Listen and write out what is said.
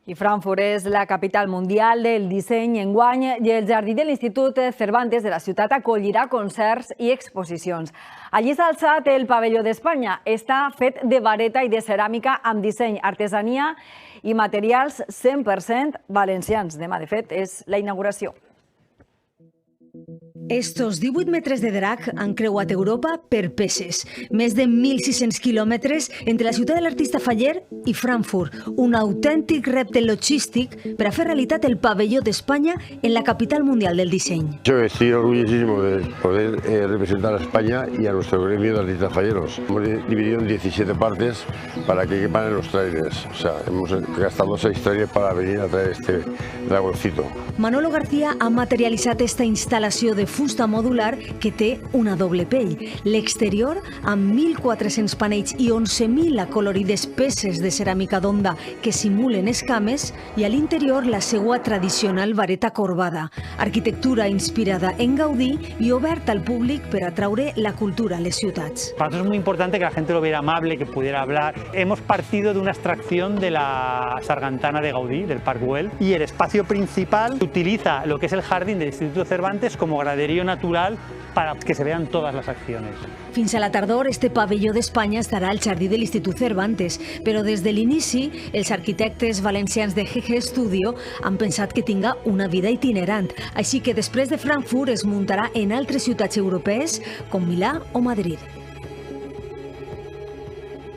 I Frankfurt és la capital mundial del disseny enguany i el jardí de l'Institut Cervantes de la ciutat acollirà concerts i exposicions. Allí s'ha alçat el pavelló d'Espanya. Està fet de vareta i de ceràmica amb disseny, artesania i materials 100% valencians. Demà, de fet, és la inauguració. Estos 18 metres de drac han creuat Europa per peces. Més de 1.600 quilòmetres entre la ciutat de l'artista Faller i Frankfurt. Un autèntic repte logístic per a fer realitat el pavelló d'Espanya en la capital mundial del disseny. Yo estoy orgullosísimo de poder representar a España y a nuestro gremio de artistas falleros. Hemos dividido en 17 partes para que quepan en los trailers. O sea, hemos gastado 6 trailers para venir a traer este dragoncito. Manolo García ha materialitzat esta instal·lació de fusta modular que té una doble pell. L'exterior, amb 1.400 panells i 11.000 acolorides peces de ceràmica d'onda que simulen escames, i a l'interior la seua tradicional vareta corbada. Arquitectura inspirada en Gaudí i oberta al públic per atraure la cultura a les ciutats. Para nosotros es muy importante que la gente lo viera amable, que pudiera hablar. Hemos partido de una extracción de la sargantana de Gaudí, del Parc Güell, y el espacio principal utiliza lo que es el jardín del Instituto Cervantes como graderío natural para que se vean todas las acciones. Fins a la tardor, este pavelló d'Espanya estarà al jardí de l'Institut Cervantes, però des de l'inici, els arquitectes valencians de GG Studio han pensat que tinga una vida itinerant, així que després de Frankfurt es muntarà en altres ciutats europees com Milà o Madrid.